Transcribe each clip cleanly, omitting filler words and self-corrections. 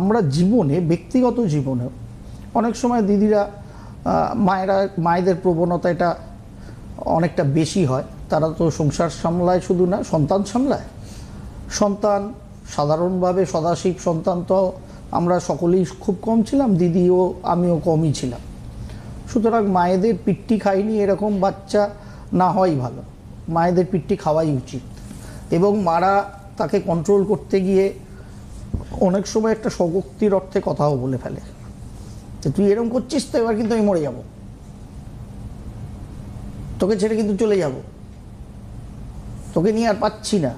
আমরা জীবনে, ব্যক্তিগত জীবনে অনেক সময় দিদিরা, মায়েদের প্রবণতা এটা অনেকটা বেশি হয়। তারা তো সংসার সামলায়, শুধু না সন্তান সামলায়। সন্তান সাধারণভাবে সদাশিব সন্তান তো আমরা সকলেই খুব কম ছিলাম, দিদিও আমিও কমই ছিলাম। সুতরাং মায়েদের পিট্টি খাইনি এরকম বাচ্চা না হওয়াই ভালো। মায়েদের পিট্টি খাওয়াই উচিত। এবং মারা তাকে কন্ট্রোল করতে গিয়ে অনেক সময় একটা স্বগক্তির অর্থে কথাও বলে ফেলে যে তুই এরকম করছিস তো এবার কিন্তু আমি মরে যাব, তোকে ছেড়ে কিন্তু চলে যাব, তোকে নিয়ে আর পাচ্ছি না।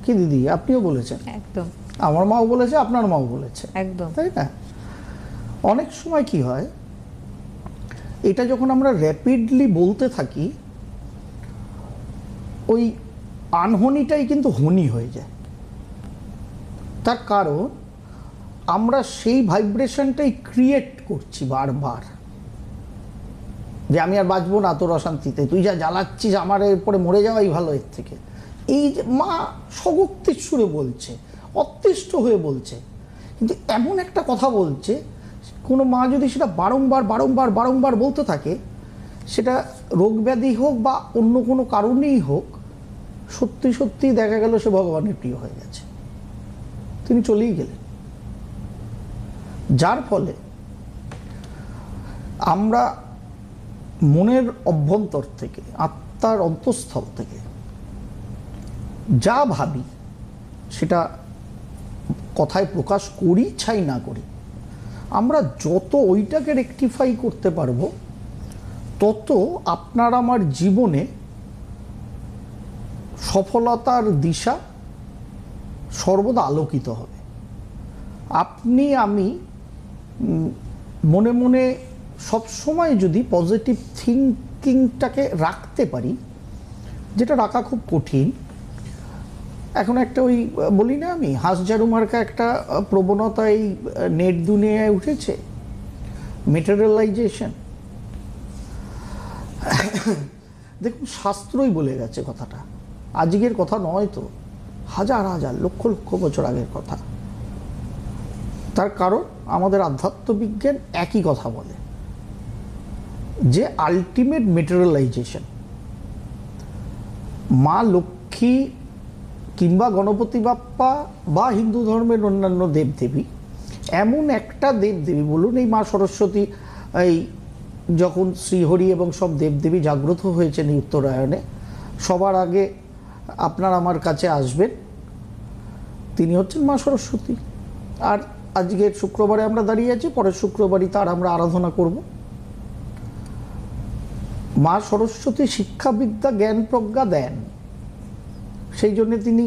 কি দিদি, আপনিও বলেছেন, একদম আমার মাও বলেছে, আপনার মাও বলেছে, একদম তাই না? অনেক সময় কি হয়, এটা যখন আমরা র্যাপিডলি বলতে থাকি, ওই আনহনিটাই কিন্তু হনি হয়ে যায়। তার কারণ আমরা সেই ভাইব্রেশনটাই ক্রিয়েট করছি বারবার, যে আমি আর বাঁচবো না তোর অশান্তিতে, তুই যা জ্বালাচ্ছিস আমার এরপরে মরে যাওয়াই ভালো এর থেকে। এই যে মা স্বগক্তির সুরে বলছে, অতিষ্ঠ হয়ে বলছে, কিন্তু এমন একটা কথা বলছে, কোনো মা যদি সেটা বারংবার বারংবার বারংবার বলতে থাকে, সেটা রোগ ব্যাধি হোক বা অন্য কোনো কারণেই হোক, সত্যি সত্যি দেখা গেল সে ভগবানের প্রিয় হয়ে গেছে, তিনি চলেই গেলেন। যার ফলে আমরা মনের অভ্যন্তর থেকে, আত্মার অন্তঃস্থল থেকে যা ভাবি সেটা কথায় প্রকাশ করি চাই না করি, আমরা যত ওইটাকে রেকটিফাই করতে পারবো, তত আপনার আমার জীবনে সফলতার দিশা সর্বদা আলোকিত হবে। আপনি আমি মনে মনে সবসময় যদি পজিটিভ থিঙ্কিংটাকে রাখতে পারি, যেটা রাখা খুব কঠিন। এখন একটা ওই বলি না আমি, হাঁসঝাড়ু মার্কা একটা প্রবণতা এই নেট দুনিয়ায় উঠেছে, মেটেরিয়ালাইজেশন। দেখুন, শাস্ত্রই বলে গেছে কথাটা, আজকের কথা নয় তো, হাজার হাজার লক্ষ লক্ষ বছর আগের কথা। তার কারণ আমাদের আধ্যাত্মবিজ্ঞান একই কথা বলে, যে আলটিমেট মেটেরিয়ালাইজেশন, মা লক্ষ্মী কিংবা গণপতি বাপ্পা বা হিন্দু ধর্মের অন্যান্য দেবদেবী, এমন একটা দেবদেবী, বলুন এই মা সরস্বতী, এই যখন শ্রীহরি এবং সব দেবদেবী জাগ্রত হয়েছেন এই উত্তরায়ণে, সবার আগে আপনার আমার কাছে আসবেন তিনি হচ্ছেন মা সরস্বতী। আর আজকের শুক্রবারে আমরা দাঁড়িয়ে আছি, পরের শুক্রবারই তার আমরা আরাধনা করব। মা সরস্বতী শিক্ষাবিদ্যা জ্ঞান প্রজ্ঞা দেন, সেই জন্য তিনি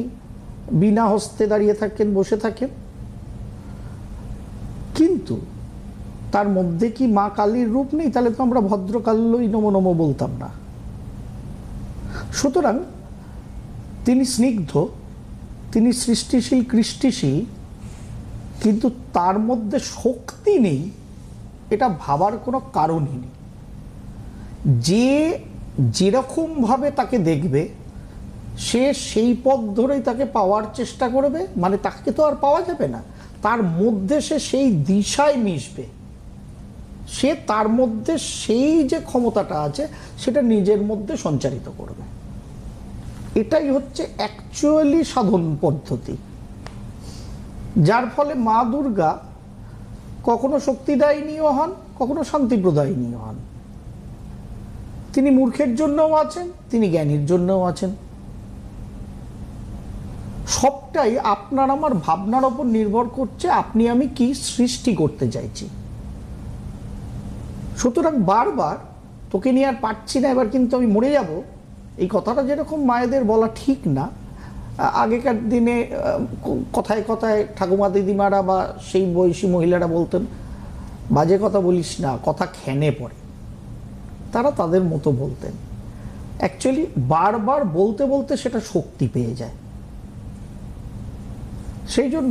বিনা হস্তে দাঁড়িয়ে থাকেন, বসে থাকেন। কিন্তু তার মধ্যে কি মা কালীর রূপ নেই? তাহলে তো আমরা ভদ্রকাল্যই নমো নমো বলতাম না। সুতরাং তিনি স্নিগ্ধ, তিনি সৃষ্টিশীল কৃষ্টিশীল, কিন্তু তার মধ্যে শক্তি নেই, এটা ভাবার কোনো কারণই নেই। যে যেরকমভাবে তাকে দেখবে, সে সেই পথ ধরেই তাকে পাওয়ার চেষ্টা করবে, মানে তাকে তো আর পাওয়া যাবে না, তার মধ্যে সে সেই দিশায় মিশবে, সে তার মধ্যে সেই যে ক্ষমতাটা আছে সেটা নিজের মধ্যে সঞ্চারিত করবে। এটাই হচ্ছে অ্যাকচুয়ালি সাধন পদ্ধতি। যার ফলে মা দুর্গা কখনো শক্তিদায়িনীও হন, কখনো শান্তিপ্রদায়িনীও হন। তিনি মূর্খের জন্যও আছেন, তিনি জ্ঞানীর জন্যও আছেন। সবটাই আপনার আমার ভাবনার ওপর নির্ভর করছে, আপনি আমি কি সৃষ্টি করতে চাইছি। সুতরাং বারবার তোকে নিয়ে আর পারছি না, এবার কিন্তু আমি মরে যাব, এই কথাটা যেরকম মায়েদের বলা ঠিক না। আগেকার দিনে কথায় কথায় ঠাকুমা দিদিমারা বা সেই বয়সী মহিলারা বলতেন, বাজে কথা বলিস না, কথা খেনে পড়ে। তারা তাদের মতো বলতেন। অ্যাকচুয়ালি বারবার বলতে বলতে সেটা শক্তি পেয়ে যায়। সেই জন্য